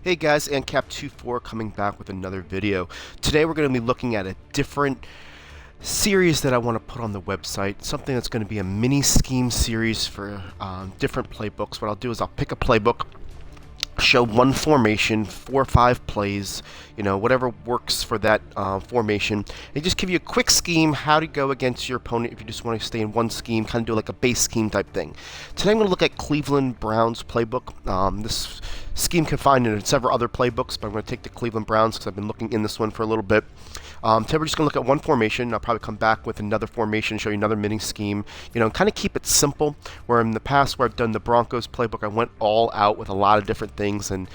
Hey guys, ANCAP24 coming back with another video. Today we're going to be looking at a different series that I want to put on the website, something that's going to be a mini scheme series for different playbooks. What I'll do is I'll pick a playbook, show one formation, 4 or 5 plays, whatever works for that formation, and just give you a quick scheme how to go against your opponent if you just want to stay in one scheme, kind of do like a base scheme type thing. Today I'm going to look at Cleveland Browns playbook. This scheme can find in several other playbooks, but I'm going to take the Cleveland Browns because I've been looking in this one for a little bit. Today we're just going to look at one formation. I'll probably come back with another formation, show you another mini scheme, kind of keep it simple, where in the past where I've done the Broncos playbook, I went all out with a lot of different things, and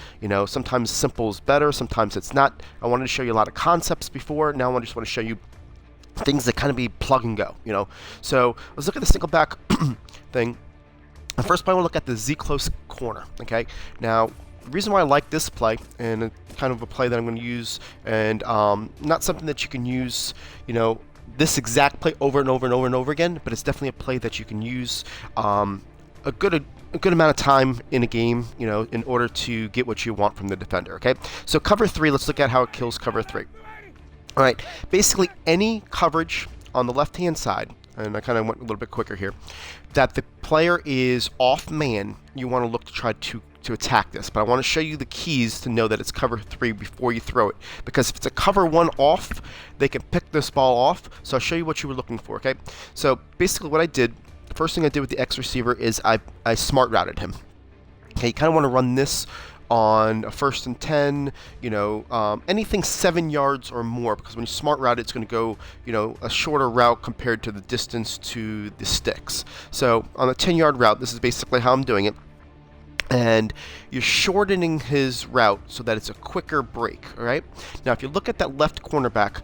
sometimes simple is better, sometimes it's not. I wanted to show you a lot of concepts before. Now I just want to show you things that kind of be plug and go, So let's look at the Singleback thing. First play, I want to look at the Z-close corner, okay? Now, the reason why I like this play, and kind of a play that I'm going to use, and not something that you can use, this exact play over and over and over and over again, but it's definitely a play that you can use a good amount of time in a game, in order to get what you want from the defender, okay? So cover 3, let's look at how it kills cover 3. All right, basically any coverage on the left-hand side, and I kind of went a little bit quicker here, that the player is off man, you want to look to try to attack this. But I want to show you the keys to know that it's cover 3 before you throw it. Because if it's a cover 1 off, they can pick this ball off. So I'll show you what you were looking for, okay? So basically what I did, the first thing I did with the X receiver is I smart routed him. Okay, you kind of want to run this on a 1st and 10, anything 7 yards or more, because when you smart route it's going to go, a shorter route compared to the distance to the sticks. So on a 10-yard route, this is basically how I'm doing it. And you're shortening his route so that it's a quicker break, all right? Now, if you look at that left cornerback,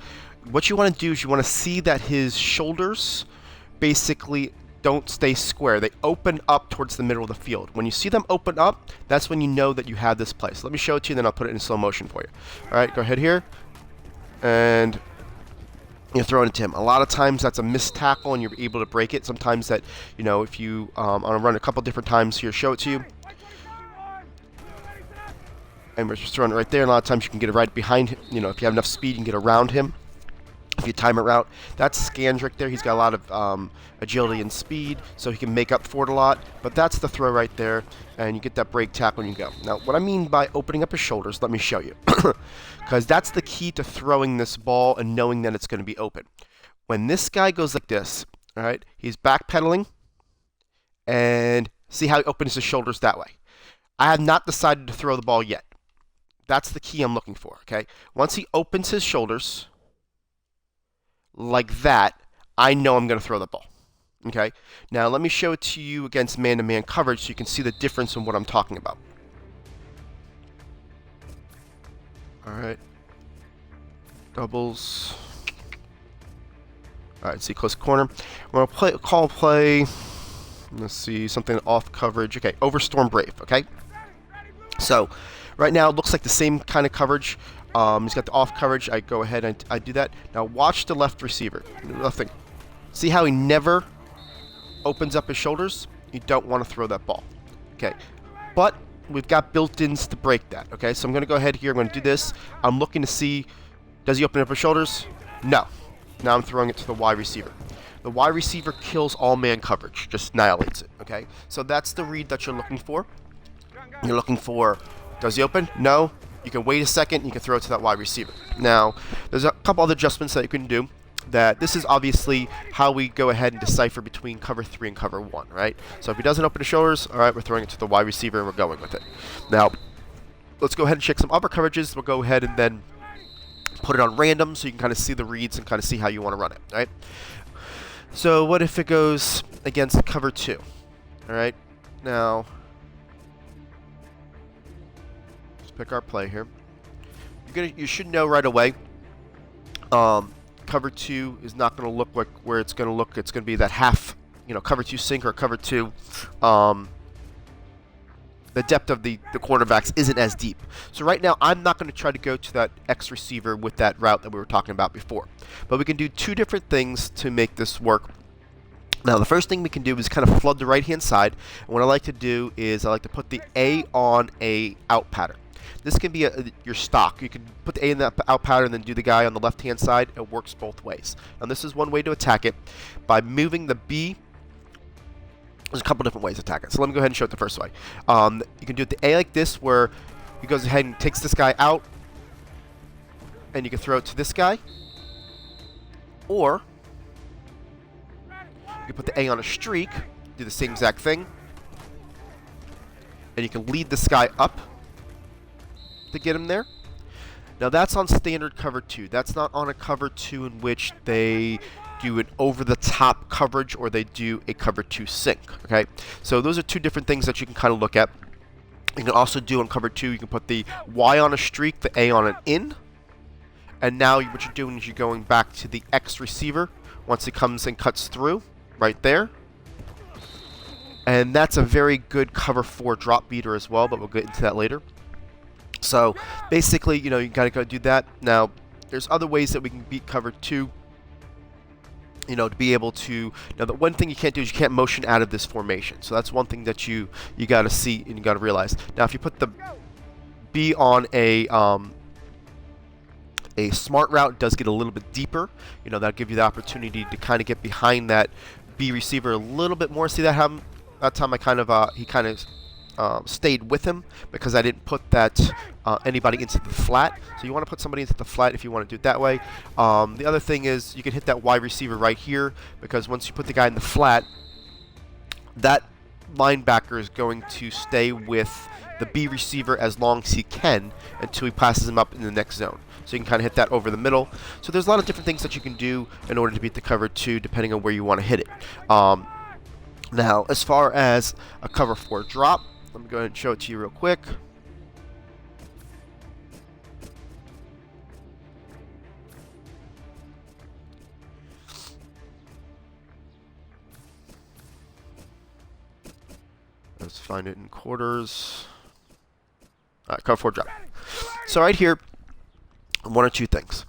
what you want to do is you want to see that his shoulders basically don't stay square. They open up towards the middle of the field. When you see them open up, that's when you know that you have this play. So let me show it to you, then I'll put it in slow motion for you. All right, go ahead here, and you're throwing it to him. A lot of times that's a missed tackle, and you're able to break it. Sometimes that, if you, I'm going to run a couple different times here, show it to you. And we're just throwing it right there. And a lot of times you can get it right behind him. If you have enough speed, you can get around him. If you time it out, that's Scans right there. He's got a lot of agility and speed, so he can make up for it a lot. But that's the throw right there, and you get that break tackle and you go. Now, what I mean by opening up his shoulders, let me show you. Because that's the key to throwing this ball and knowing that it's going to be open. When this guy goes like this, all right, he's backpedaling, and see how he opens his shoulders that way. I have not decided to throw the ball yet. That's the key I'm looking for, okay? Once he opens his shoulders like that, I know I'm going to throw the ball, okay? Now, let me show it to you against man-to-man coverage so you can see the difference in what I'm talking about. All right. Doubles. All right, see, close corner. I'm going to call play. Let's see, something off coverage. Okay, over Storm Brave, okay? So, right now, it looks like the same kind of coverage. He's got the off coverage. I go ahead and I do that. Now watch the left receiver. Left thing. See how he never opens up his shoulders? You don't want to throw that ball. Okay. But we've got built-ins to break that. Okay. So I'm going to go ahead here. I'm going to do this. I'm looking to see, does he open up his shoulders? No. Now I'm throwing it to the wide receiver. The wide receiver kills all man coverage. Just annihilates it. Okay. So that's the read that you're looking for. You're looking for, does he open? No. You can wait a second, you can throw it to that wide receiver. Now, there's a couple other adjustments that you can do. That this is obviously how we go ahead and decipher between cover 3 and cover 1, right? So if he doesn't open his shoulders, all right, we're throwing it to the wide receiver and we're going with it. Now, let's go ahead and check some other coverages. We'll go ahead and then put it on random so you can kind of see the reads and kind of see how you want to run it, right? So what if it goes against cover 2, all right? Now, pick our play here. You should know right away. Cover 2 is not going to look like where it's going to look. It's going to be that half, cover 2 sink or cover 2. The depth of the cornerbacks isn't as deep. So right now, I'm not going to try to go to that X receiver with that route that we were talking about before. But we can do 2 different things to make this work. Now, the first thing we can do is kind of flood the right-hand side. And what I like to do is I like to put the A on a out pattern. This can be your stock. You can put the A in the out pattern and then do the guy on the left-hand side. It works both ways. And this is one way to attack it. By moving the B, there's a couple different ways to attack it. So let me go ahead and show it the first way. You can do it the A like this, where he goes ahead and takes this guy out, and you can throw it to this guy. Or you can put the A on a streak, do the same exact thing, and you can lead this guy up to get him there. Now that's on standard cover 2. That's not on a cover 2 in which they do an over-the-top coverage or they do a cover 2 sink. Okay, so those are two different things that you can kind of look at. You can also do on cover 2, you can put the Y on a streak, the A on an in, and now what you're doing is you're going back to the X receiver once it comes and cuts through right there. And that's a very good cover 4 drop beater as well, but we'll get into that later. So basically, you gotta go do that. Now, there's other ways that we can beat cover 2. To be able to. Now, the one thing you can't do is you can't motion out of this formation. So that's one thing that you gotta see and you gotta realize. Now, if you put the B on a smart route, it does get a little bit deeper. That'll give you the opportunity to kind of get behind that B receiver a little bit more. See that happen? That time he kind of stayed with him because I didn't put that anybody into the flat. So you want to put somebody into the flat if you want to do it that way. The other thing is you can hit that wide receiver right here, because once you put the guy in the flat, that linebacker is going to stay with the B receiver as long as he can until he passes him up in the next zone. So you can kind of hit that over the middle. So there's a lot of different things that you can do in order to beat the cover 2 depending on where you want to hit it. Now, as far as a cover 4 drop, let me go ahead and show it to you real quick. Let's find it in quarters. All right, cover 4 drop. So right here, one or two things.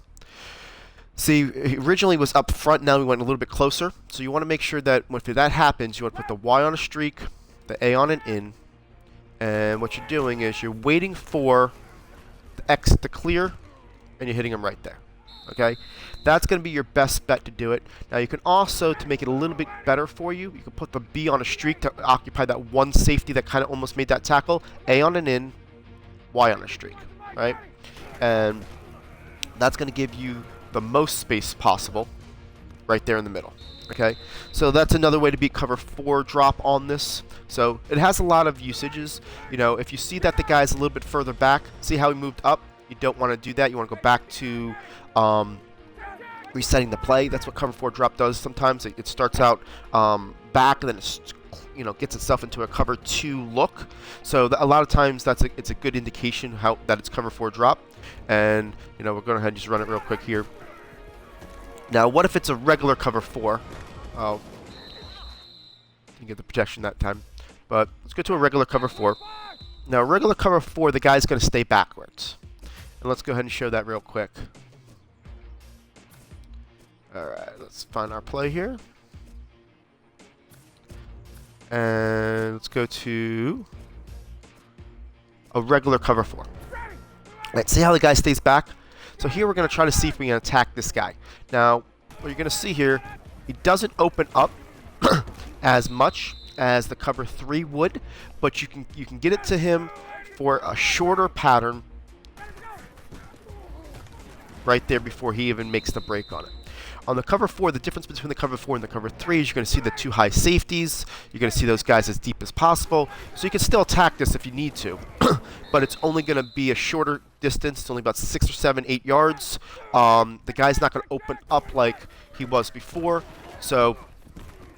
See, originally it was up front, now we went a little bit closer. So you want to make sure that if that happens, you want to put the Y on a streak, the A on an in, and what you're doing is you're waiting for the X to clear, and you're hitting them right there. Okay? That's going to be your best bet to do it. Now you can also, to make it a little bit better for you, you can put the B on a streak to occupy that one safety that kind of almost made that tackle, A on an in, Y on a streak. Right? And that's going to give you the most space possible right there in the middle. Okay, so that's another way to beat cover 4 drop on this. So it has a lot of usages. If you see that the guy's a little bit further back, see how he moved up? You don't want to do that. You want to go back to resetting the play. That's what cover 4 drop does. Sometimes it starts out back and then it gets itself into a cover 2 look. So a lot of times it's a good indication that it's cover 4 drop. And we're going to go ahead and just run it real quick here. Now, what if it's a regular cover 4? Oh, didn't get the protection that time. But let's go to a regular cover 4. Now, a regular cover 4, the guy's going to stay backwards. And let's go ahead and show that real quick. Alright, let's find our play here. And let's go to a regular cover 4. Alright, see how the guy stays back? So here we're going to try to see if we can attack this guy. Now, what you're going to see here, he doesn't open up as much as the cover 3 would, but you can get it to him for a shorter pattern right there before he even makes the break on it. On the cover 4, the difference between the cover 4 and the cover 3 is you're going to see the 2 high safeties. You're going to see those guys as deep as possible. So you can still attack this if you need to, but it's only going to be a shorter distance. It's only about 6 or 7, 8 yards. The guy's not going to open up like he was before, so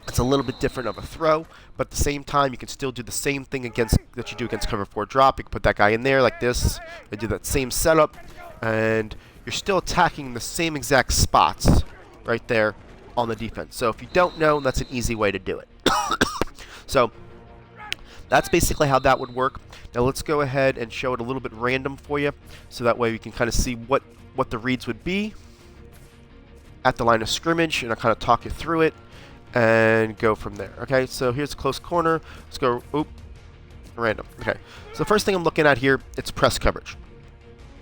it's a little bit different of a throw. But at the same time, you can still do the same thing that you do against cover 4 drop. You can put that guy in there like this and do that same setup, and you're still attacking the same exact spots right there on the defense. So if you don't know, that's an easy way to do it. So that's basically how that would work. Now let's go ahead and show it a little bit random for you, so that way we can kind of see what the reads would be at the line of scrimmage, and I'll kind of talk you through it and go from there. Okay, so here's a close corner. Let's go. Oop. Random. Okay. So the first thing I'm looking at here, it's press coverage.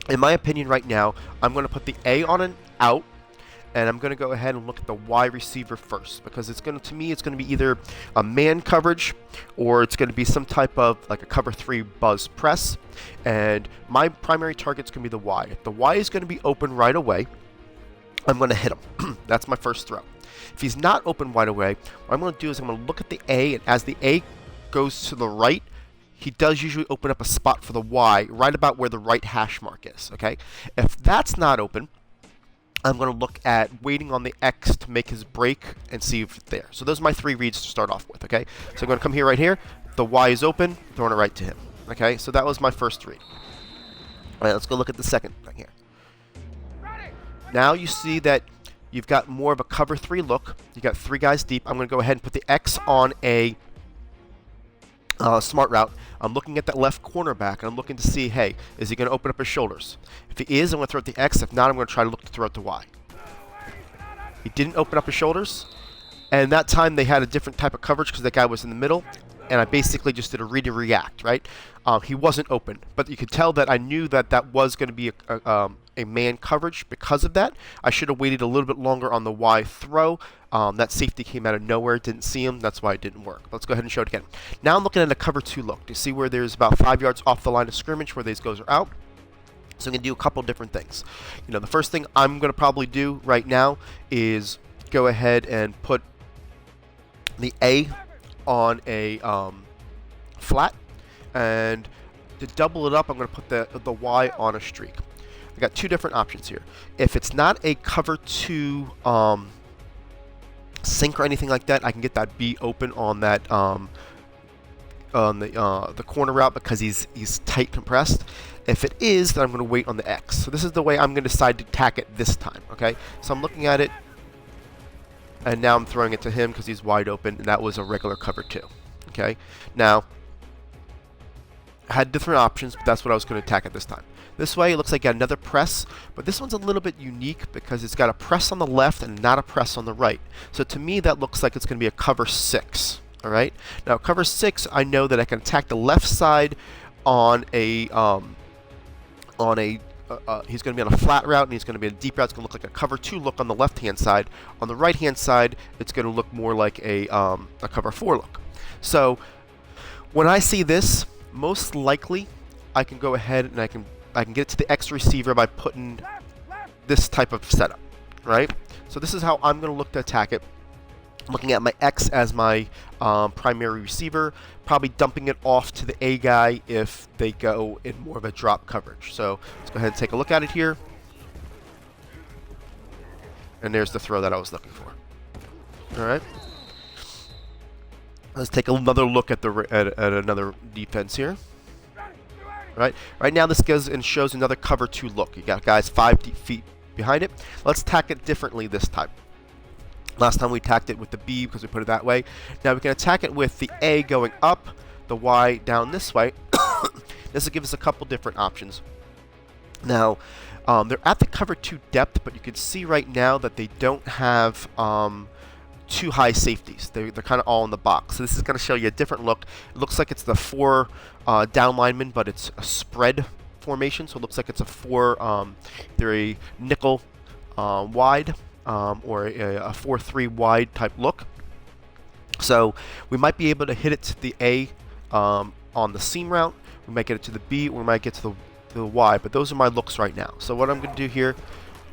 In my opinion right now, I'm going to put the A on an out, and I'm going to go ahead and look at the Y receiver first, because it's going to me, it's going to be either a man coverage or it's going to be some type of like a cover 3 buzz press, and my primary target's going to be the Y. If the Y is going to be open right away, I'm going to hit him. That's my first throw. If he's not open right away, what I'm going to do is I'm going to look at the A, and as the A goes to the right, he does usually open up a spot for the Y right about where the right hash mark is. Okay, if that's not open, I'm going to look at waiting on the X to make his break and see if it's there. So those are my 3 reads to start off with, okay? So I'm going to come here right here. The Y is open, throwing it right to him, okay? So that was my first read. All right, let's go look at the second thing here. Now you see that you've got more of a cover 3 look. You got 3 guys deep. I'm going to go ahead and put the X on a smart route. I'm looking at that left cornerback, and I'm looking to see, hey, is he going to open up his shoulders? If he is, I'm going to throw it the X. If not, I'm going to try to look to throw it to Y. He didn't open up his shoulders, and that time they had a different type of coverage because that guy was in the middle, and I basically just did a read and react, right? He wasn't open, but you could tell that I knew that that was going to be a man coverage because of that. I should have waited a little bit longer on the Y throw. That safety came out of nowhere, didn't see him, that's why it didn't work. Let's go ahead and show it again. Now I'm looking at a cover 2 look. You see where there's about 5 yards off the line of scrimmage where these guys are out. So I'm going to do a couple different things. You know, the first thing I'm going to probably do right now is go ahead and put the A on a flat, and to double it up, I'm going to put the Y on a streak. I got 2 different options here. If it's not a cover 2 sink or anything like that, I can get that B open on that on the corner route because he's tight compressed. If it is, then I'm going to wait on the X. So this is the way I'm going to decide to tack it this time. Okay, so I'm looking at it, and now I'm throwing it to him because he's wide open, and that was a regular cover 2. Okay, now I had different options, but that's what I was going to attack at this time. This way, it looks like I got another press, but this one's a little bit unique because it's got a press on the left and not a press on the right. So to me, that looks like it's going to be a cover 6. All right. Now, cover 6, I know that I can attack the left side on a he's going to be on a flat route, and he's going to be in a deep route. It's going to look like a cover 2 look on the left-hand side. On the right-hand side, it's going to look more like a cover 4 look. So when I see this, most likely I can go ahead and I can get it to the X receiver by putting this type of setup, right? So this is how I'm going to look to attack it. Looking at my X as my primary receiver, probably dumping it off to the A guy if they go in more of a drop coverage. So let's go ahead and take a look at it here. And there's the throw that I was looking for. All right. Let's take another look at another defense here. Right now this goes and shows another cover 2 look. You got guys 5 feet behind it. Let's tack it differently this time. Last time we tacked it with the B because we put it that way. Now we can attack it with the A going up, the Y down this way. This will give us a couple different options. Now, they're at the cover 2 depth, but you can see right now that they don't have 2 high safeties. They're kind of all in the box. So this is going to show you a different look. It looks like it's the 4 down linemen, but it's a spread formation. So it looks like it's a 4, they're a nickel wide. Or a 4-3 wide type look. So we might be able to hit it to the A on the seam route. We might get it to the B, or we might get to the Y. But those are my looks right now. So what I'm going to do here,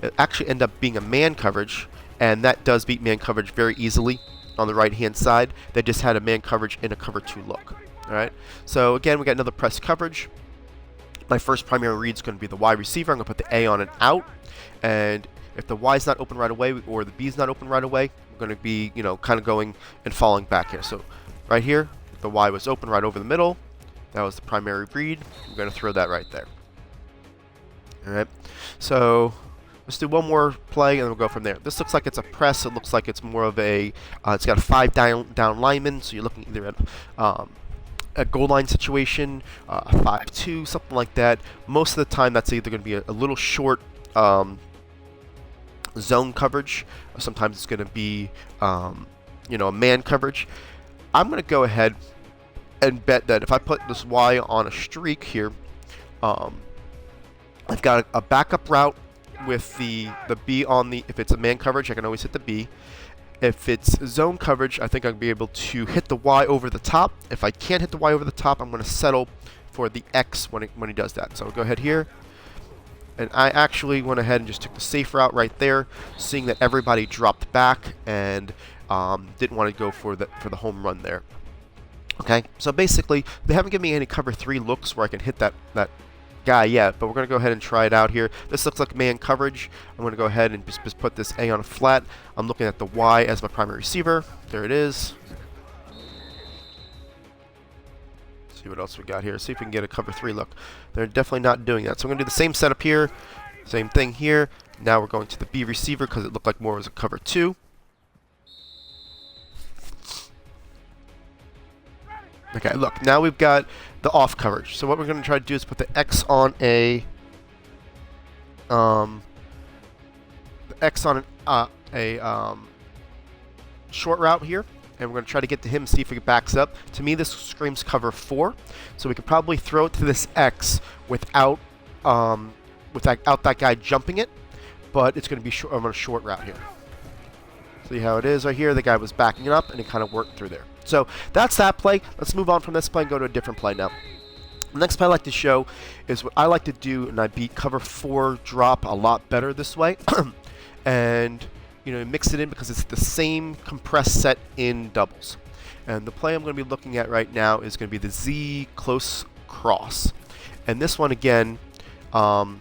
it actually end up being a man coverage, and that does beat man coverage very easily on the right-hand side. They just had a man coverage in a cover 2 look. All right. So again, we got another press coverage. My first primary read is going to be the Y receiver. I'm going to put the A on an out, and if the Y is not open right away or the B is not open right away, I'm going to be, kind of going and falling back here. So right here, the Y was open right over the middle. That was the primary read. I'm going to throw that right there. All right. So let's do one more play and then we'll go from there. This looks like it's a press. It looks like it's more of a, it's got a 5 down lineman. So you're looking either at a goal line situation, a 5-2, something like that. Most of the time, that's either going to be a little short zone coverage. Sometimes it's going to be, a man coverage. I'm going to go ahead and bet that if I put this Y on a streak here, I've got a backup route with the B on the, if it's a man coverage, I can always hit the B. If it's zone coverage, I think I'll be able to hit the Y over the top. If I can't hit the Y over the top, I'm going to settle for the X when he does that. So I'll go ahead here. And I actually went ahead and just took the safe route right there, seeing that everybody dropped back and didn't want to go for the home run there. Okay, so basically, they haven't given me any cover 3 looks where I can hit that guy yet, but we're going to go ahead and try it out here. This looks like man coverage. I'm going to go ahead and just put this A on a flat. I'm looking at the Y as my primary receiver. There it is. See what else we got here. See if we can get a cover 3 look. They're definitely not doing that. So I'm going to do the same setup here. Same thing here. Now we're going to the B receiver because it looked like more was a cover 2. Okay, look, now we've got the off coverage. So what we're going to try to do is put the X on a short route here, and we're going to try to get to him, see if he backs up. To me, this screams cover 4, so we could probably throw it to this X without that guy jumping it, but it's going to be on a short route here. See how it is right here? The guy was backing it up, and it kind of worked through there. So that's that play. Let's move on from this play and go to a different play now. The next play I like to show is what I like to do, and I beat cover 4 drop a lot better this way. And mix it in because it's the same compressed set in doubles. And the play I'm going to be looking at right now is going to be the Z close cross. And this one again, when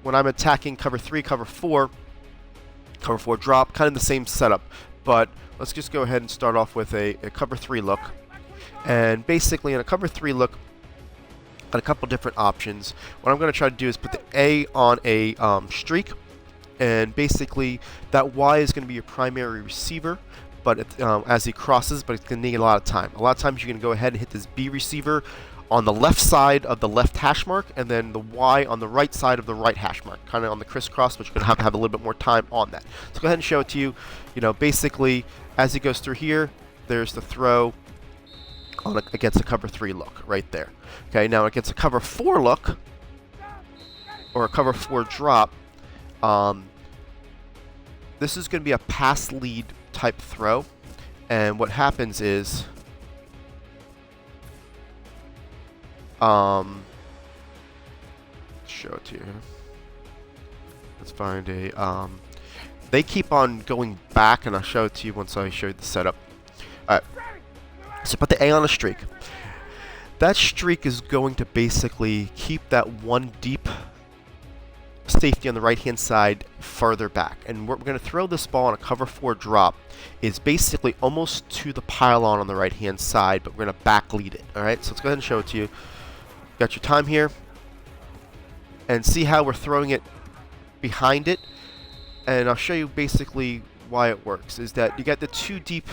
I'm attacking cover 3, cover 4 drop, kind of the same setup, but let's just go ahead and start off with a cover 3 look. And basically in a cover 3 look, got a couple different options. What I'm going to try to do is put the A on a streak, and basically that Y is going to be your primary receiver, but as he crosses, but it's going to need a lot of time. A lot of times you're going to go ahead and hit this B receiver on the left side of the left hash mark, and then the Y on the right side of the right hash mark, kind of on the crisscross, but you're going to have a little bit more time on that. So go ahead and show it to you. Basically, as he goes through here, there's the throw against a cover 3 look right there. Okay, now against a cover 4 look, or a cover 4 drop, this is going to be a pass lead type throw, and what happens is show it to you. Let's find a they keep on going back, and I'll show it to you once I show you the setup. Alright, so put the A on a streak. That streak is going to basically keep that one deep safety on the right hand side further back, and we're going to throw this ball on a cover 4 drop is basically almost to the pylon on the right hand side, but we're going to back lead it. Alright, so let's go ahead and show it to you. Got your time here, and see how we're throwing it behind it, and I'll show you basically why it works. Is that you got the 2 deep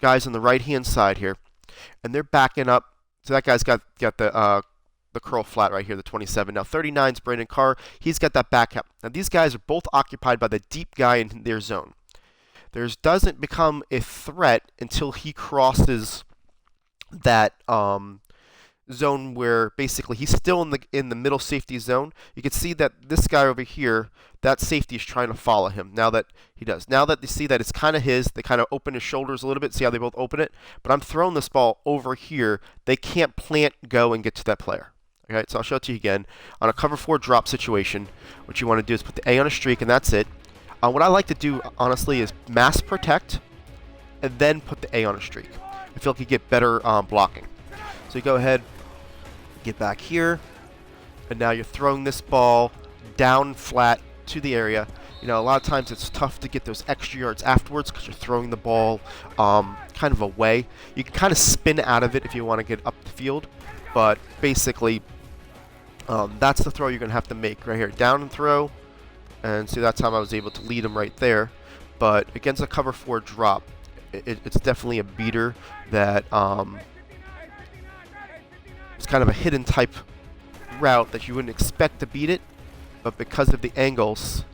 guys on the right hand side here, and they're backing up. So that guy's got the curl flat right here, the 27. Now 39's Brandon Carr. He's got that back up. Now these guys are both occupied by the deep guy in their zone. Theirs doesn't become a threat until he crosses that zone where basically he's still in the middle safety zone. You can see that this guy over here, that safety is trying to follow him. Now that he does. Now that they see that it's kind of his, they kind of open his shoulders a little bit. See how they both open it? But I'm throwing this ball over here. They can't plant, go, and get to that player. Okay, so I'll show it to you again. On a cover 4 drop situation, what you want to do is put the A on a streak, and that's it. What I like to do, honestly, is mass protect, and then put the A on a streak. I feel like you get better blocking. So you go ahead, get back here, and now you're throwing this ball down flat to the area. A lot of times it's tough to get those extra yards afterwards because you're throwing the ball kind of away. You can kind of spin out of it if you want to get up the field, but basically that's the throw you're going to have to make right here. Down and throw, and see that's how I was able to lead him right there. But against a cover 4 drop, it's definitely a beater that it's kind of a hidden type route that you wouldn't expect to beat it, but because of the angles,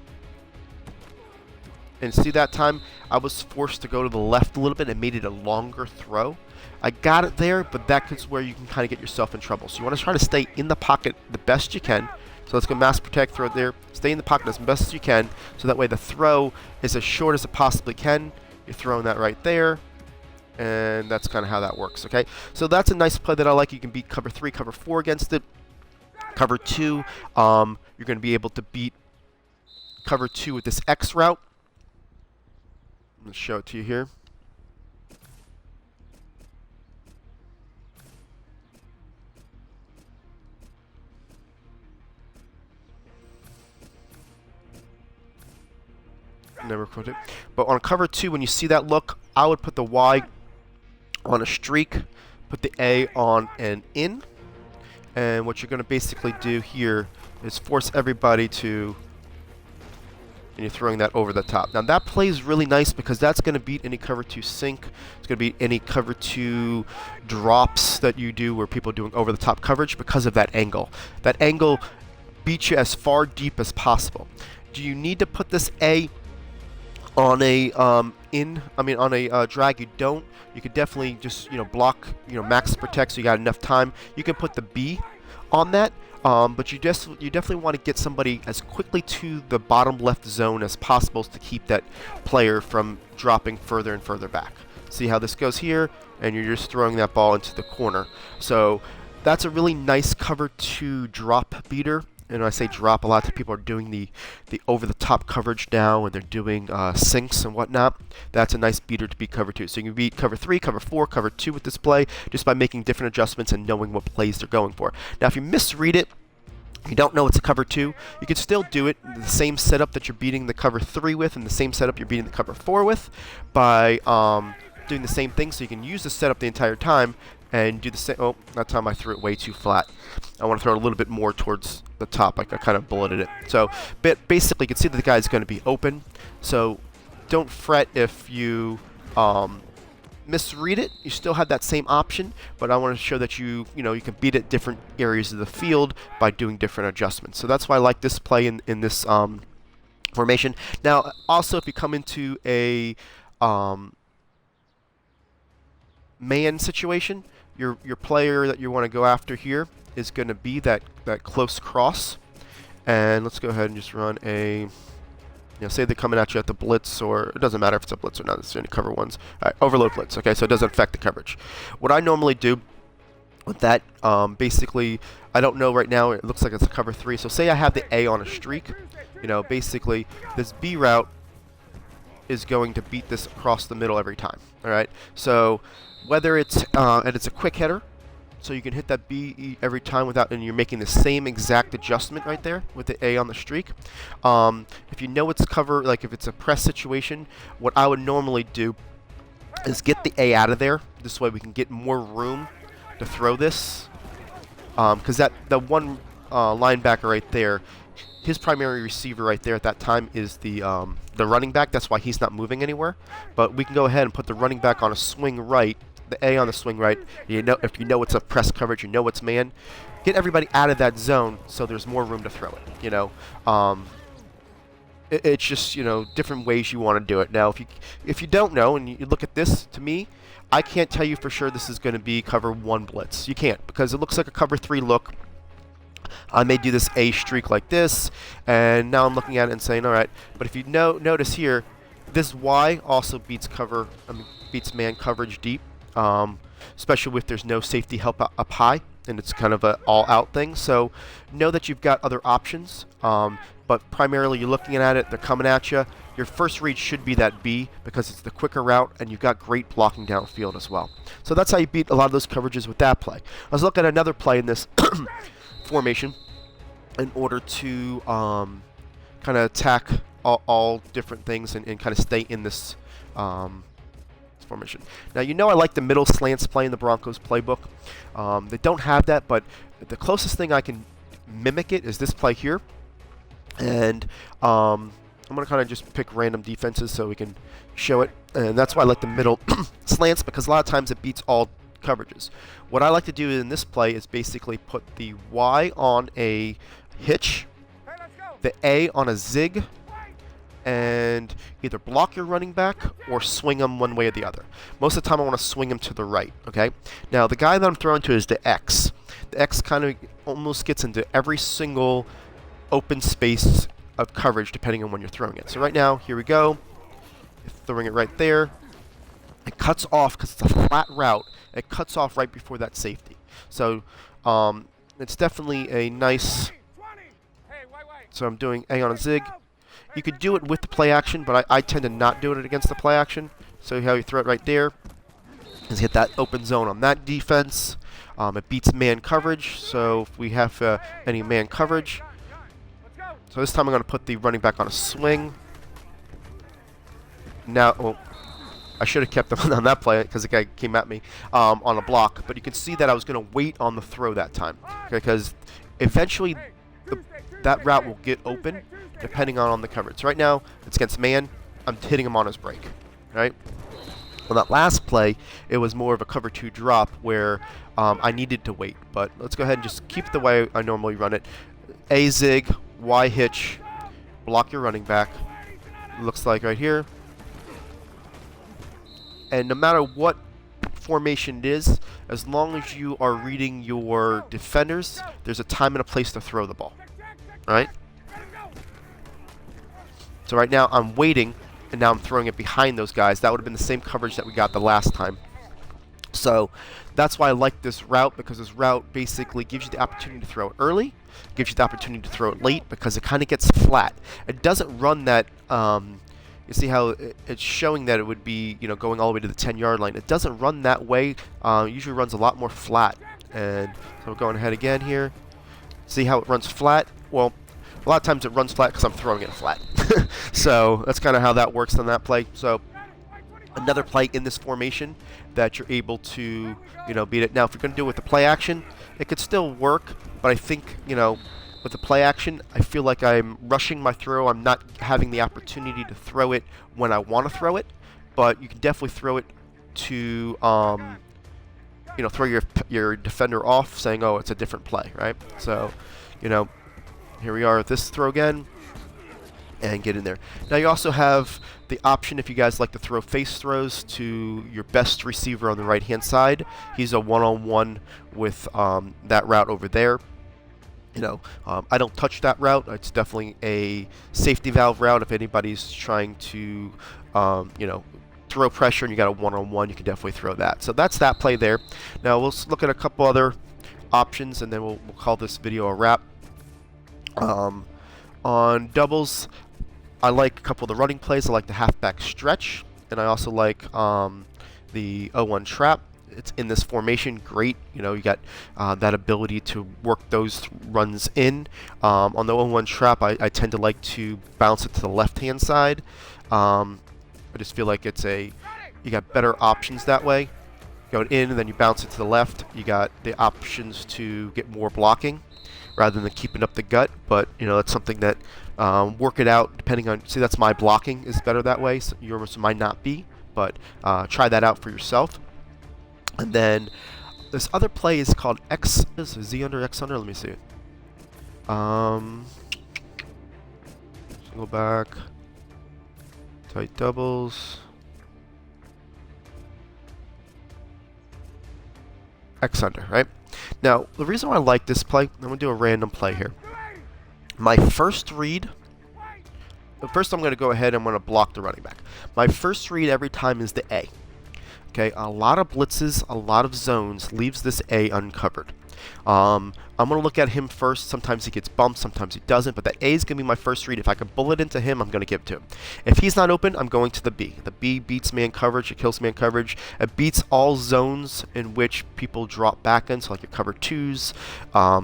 And see, that time I was forced to go to the left a little bit and made it a longer throw. I got it there, but that's where you can kind of get yourself in trouble. So you want to try to stay in the pocket the best you can. So let's go mass protect, throw it there. Stay in the pocket as best as you can, so that way the throw is as short as it possibly can. You're throwing that right there, and that's kind of how that works, okay? So that's a nice play that I like. You can beat cover 3, cover 4 against it. Cover 2, you're going to be able to beat cover 2 with this X route. I'm going to show it to you here. Never quote it. But on cover 2, when you see that look, I would put the Y on a streak, put the A on an in, and what you're going to basically do here is force everybody to, and you're throwing that over the top. Now that plays really nice because that's going to beat any cover 2 sink. It's going to beat any cover 2 drops that you do where people are doing over the top coverage because of that angle. That angle beats you as far deep as possible. Do you need to put this A on a drag? You don't. You could definitely just block, max protect, so you got enough time. You can put the B on that, but you definitely want to get somebody as quickly to the bottom left zone as possible to keep that player from dropping further and further back. See how this goes here, and you're just throwing that ball into the corner. So that's a really nice cover 2 drop beater. And when I say drop, a lot of people are doing the over-the-top coverage now, and they're doing sinks and whatnot. That's a nice beater to beat cover 2. So you can beat cover 3, cover 4, cover 2 with this play just by making different adjustments and knowing what plays they're going for. Now, if you misread it, you don't know it's a cover 2, you can still do it the same setup that you're beating the cover 3 with and the same setup you're beating the cover 4 with by doing the same thing. So you can use the setup the entire time and do the same. Oh, that time I threw it way too flat. I want to throw it a little bit more towards the top. I kind of bulleted it. So basically, you can see that the guy's going to be open. So don't fret if you misread it. You still have that same option, but I want to show that you can beat it different areas of the field by doing different adjustments. So that's why I like this play in this formation. Now, also, if you come into a man situation, your player that you want to go after here is going to be that close cross. And let's go ahead and just run a, say they're coming at you at the blitz, or it doesn't matter if it's a blitz or not, it's any cover ones. All right, overload blitz, okay, so it doesn't affect the coverage. What I normally do with that, basically, I don't know right now, it looks like it's a cover 3, so say I have the A on a streak, basically this B route is going to beat this across the middle every time, all right? So whether it's, and it's a quick header, so you can hit that B every time without, and you're making the same exact adjustment right there with the A on the streak. If you know it's cover, like if it's a press situation, what I would normally do is get the A out of there. This way we can get more room to throw this. Because the one linebacker right there, his primary receiver right there at that time is the running back. That's why he's not moving anywhere. But we can go ahead and put the running back on a swing right, the A on the swing right. If you know it's a press coverage, you know it's man. Get everybody out of that zone so there's more room to throw it. It's just different ways you want to do it. Now, if you don't know and you look at this, to me, I can't tell you for sure this is going to be cover 1 blitz. You can't, because it looks like a cover 3 look. I may do this A streak like this, and now I'm looking at it and saying, all right. But if you notice here, this Y also beats man coverage deep, especially if there's no safety help up high, and it's kind of an all-out thing. So know that you've got other options, but primarily you're looking at it, they're coming at you. Your first read should be that B because it's the quicker route, and you've got great blocking downfield as well. So that's how you beat a lot of those coverages with that play. I was looking at another play in this formation in order to kind of attack all different things and kind of stay in this formation. Now, I like the middle slants play in the Broncos playbook. They don't have that, but the closest thing I can mimic it is this play here. And I'm going to kind of just pick random defenses so we can show it. And that's why I like the middle slants, because a lot of times it beats all coverages. What I like to do in this play is basically put the Y on a hitch, the A on a zig, and either block your running back or swing him one way or the other. Most of the time I want to swing him to the right, okay? Now the guy that I'm throwing to is the X. The X kind of almost gets into every single open space of coverage depending on when you're throwing it. So right now, here we go. Throwing it right there. It cuts off because it's a flat route. It cuts off right before that safety. So it's definitely a nice... So I'm doing A on a zig. You could do it with the play action, but I tend to not do it against the play action. So how you throw it right there is hit that open zone on that defense. It beats man coverage, so if we have any man coverage. So this time I'm going to put the running back on a swing. Now, well, I should have kept him on that play because the guy came at me on a block. But you can see that I was going to wait on the throw that time, because eventually that route will get open depending on the coverage. So right now, it's against man. I'm hitting him on his break, right? On that last play, it was more of a cover 2 drop where I needed to wait. But let's go ahead and just keep it the way I normally run it. A zig, Y hitch, block your running back. Looks like right here. And no matter what formation it is, as long as you are reading your defenders, there's a time and a place to throw the ball. Right? So right now I'm waiting, and now I'm throwing it behind those guys. That would have been the same coverage that we got the last time. So that's why I like this route, because this route basically gives you the opportunity to throw it early, gives you the opportunity to throw it late, because it kind of gets flat. It doesn't run that, you see how it's showing that it would be, you know, going all the way to the 10-yard line. It doesn't run that way. It usually runs a lot more flat. And so we're going ahead again here. See how it runs flat? Well, a lot of times it runs flat because I'm throwing it flat. So that's kind of how that works on that play. So another play in this formation that you're able to, you know, beat it. Now, if you're going to do it with the play action, it could still work, but I think, you know, with the play action, I feel like I'm rushing my throw. I'm not having the opportunity to throw it when I want to throw it, but you can definitely throw it to, you know, throw your defender off, saying, oh, it's a different play, right? So, you know, here we are with this throw again, and get in there. Now you also have the option, if you guys like to throw face throws, to your best receiver on the right-hand side. He's a one-on-one with that route over there. You know, I don't touch that route. It's definitely a safety valve route. If anybody's trying to, you know, throw pressure and you got a one-on-one, you can definitely throw that. So that's that play there. Now we'll look at a couple other options, and then we'll call this video a wrap. On doubles, I like a couple of the running plays. I like the halfback stretch, and I also like the 0-1 trap. It's in this formation, great. You know, you got that ability to work those runs in. On the 0-1 trap, I tend to like to bounce it to the left-hand side. I just feel like it's you got better options that way. Go in, and then you bounce it to the left. You got the options to get more blocking rather than keeping up the gut. But, you know, that's something that work it out depending on. See, that's my blocking is better that way. So yours might not be, but try that out for yourself. And then this other play is called X. Is Z under X under? Let me see. Singleback, tight doubles, X under, right? Now, the reason why I like this play, I'm going to do a random play here. My first read, first I'm going to go ahead and I'm going to block the running back. My first read every time is the A. Okay, a lot of blitzes, a lot of zones leaves this A uncovered. I'm going to look at him first. Sometimes he gets bumped, sometimes he doesn't, but that A is going to be my first read. If I can bullet into him, I'm going to give it to him. If he's not open, I'm going to the B. The B beats man coverage, it kills man coverage. It beats all zones in which people drop back in, so like your cover 2s,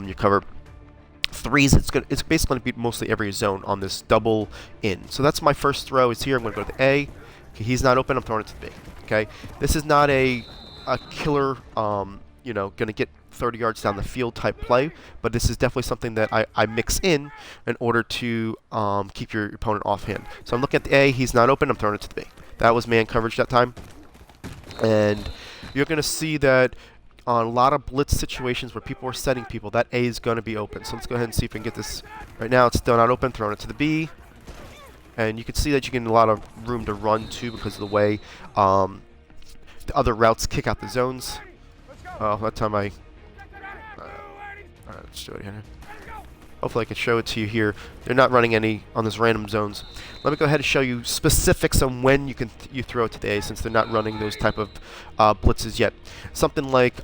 your cover 3s. It's basically going to beat mostly every zone on this double in. So that's my first throw is here. I'm going to go to the A. Okay, he's not open, I'm throwing it to the B. Okay, this is not a killer, you know, going to get 30 yards down the field type play, but this is definitely something that I mix in order to keep your opponent offhand. So I'm looking at the A, he's not open, I'm throwing it to the B. That was man coverage that time. And you're going to see that on a lot of blitz situations where people are setting people, that A is going to be open. So let's go ahead and see if we can get this. Right now it's still not open, throwing it to the B. And you can see that you get a lot of room to run too because of the way the other routes kick out the zones. That time alright, let's do it here. Hopefully I can show it to you here. They're not running any on those random zones. Let me go ahead and show you specifics on when you can you throw it to the A, since they're not running those type of blitzes yet. Something like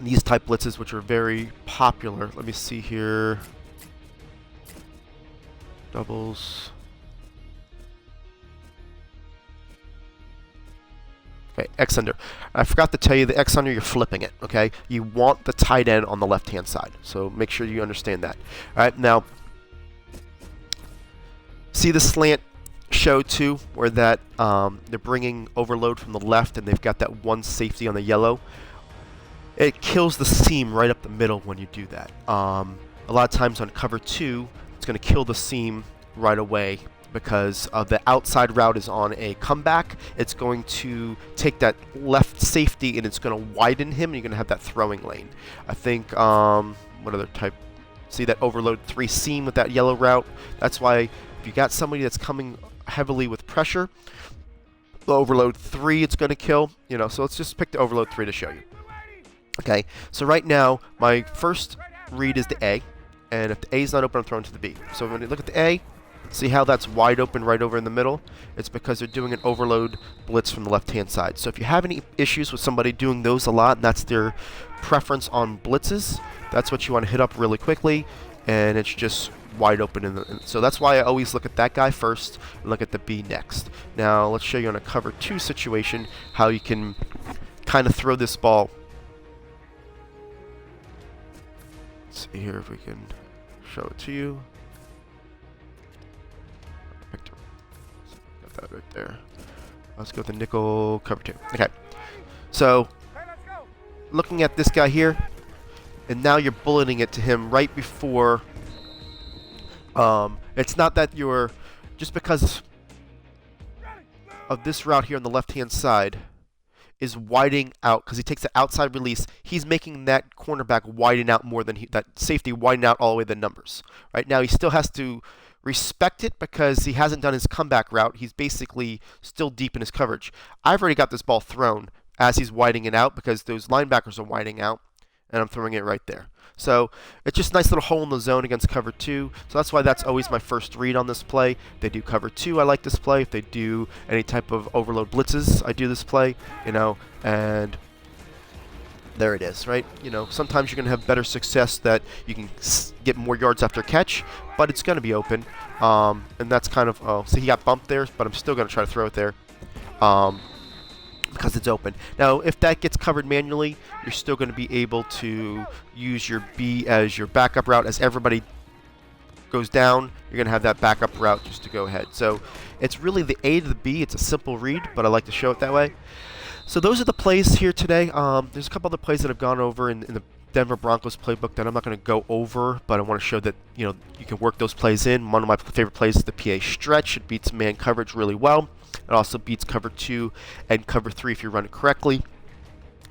these type blitzes, which are very popular. Let me see here. Doubles. Okay, X under. I forgot to tell you, the X under, you're flipping it, okay? You want the tight end on the left-hand side, so make sure you understand that. All right, now, see the slant show too, where that they're bringing overload from the left, and they've got that one safety on the yellow. It kills the seam right up the middle when you do that. A lot of times on cover 2, it's going to kill the seam right away, because the outside route is on a comeback. It's going to take that left safety and it's going to widen him, and you're going to have that throwing lane. I think, what other type? See that overload 3 seam with that yellow route? That's why if you got somebody that's coming heavily with pressure, the overload 3 it's going to kill. You know, so let's just pick the overload 3 to show you. Okay, so right now my first read is the A, and if the A is not open, I'm throwing to the B. So when you look at the A, see how that's wide open right over in the middle? It's because they're doing an overload blitz from the left-hand side. So if you have any issues with somebody doing those a lot, and that's their preference on blitzes, that's what you want to hit up really quickly, and it's just wide open. So that's why I always look at that guy first and look at the B next. Now let's show you on a cover 2 situation how you can kind of throw this ball. Let's see here if we can show it to you. Got that right there. Let's go with the nickel cover 2. Okay. So, looking at this guy here, and now you're bulleting it to him right before. It's not that you're, just because of this route here on the left-hand side is widening out, because he takes the outside release, he's making that cornerback widen out more than that safety widen out all the way the numbers. Right now he still has to respect it because he hasn't done his comeback route. He's basically still deep in his coverage. I've already got this ball thrown as he's widening it out because those linebackers are widening out, and I'm throwing it right there. So it's just a nice little hole in the zone against cover 2. So that's why that's always my first read on this play. If they do cover 2, I like this play. If they do any type of overload blitzes, I do this play, you know, and there it is, right? You know, sometimes you're going to have better success that you can get more yards after catch, but it's going to be open. And that's kind of, oh, see, he got bumped there, but I'm still going to try to throw it there. Because it's open. Now, if that gets covered manually, you're still going to be able to use your B as your backup route. As everybody goes down, you're going to have that backup route just to go ahead. So it's really the A to the B. It's a simple read, but I like to show it that way. So those are the plays here today. There's a couple other plays that I've gone over in the Denver Broncos playbook that I'm not going to go over, but I want to show that, you know, you can work those plays in. One of my favorite plays is the PA stretch. It beats man coverage really well. It also beats cover 2 and cover 3 if you run it correctly.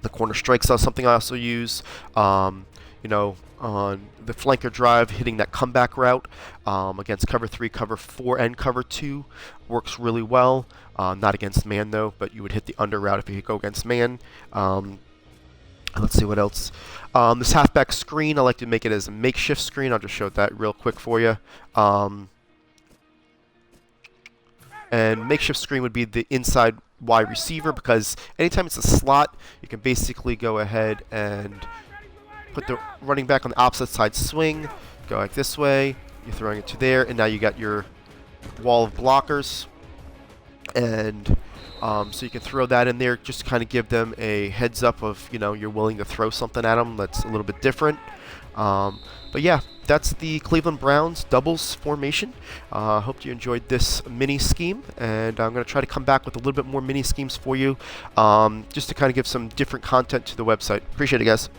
The corner strikes are something I also use. You know, on the flanker drive, hitting that comeback route against cover 3, cover 4, and cover 2 works really well. Not against man though, but you would hit the under route if you go against man. Let's see what else. This halfback screen, I like to make it as a makeshift screen. I'll just show that real quick for you. And makeshift screen would be the inside wide receiver, because anytime it's a slot, you can basically go ahead and put the running back on the opposite side swing, go like this way, you're throwing it to there, and now you got your wall of blockers. And so you can throw that in there, just to kind of give them a heads up of, you know, you're willing to throw something at them that's a little bit different. But yeah, that's the Cleveland Browns doubles formation. Hope you enjoyed this mini scheme, and I'm going to try to come back with a little bit more mini schemes for you, just to kind of give some different content to the website. Appreciate it, guys.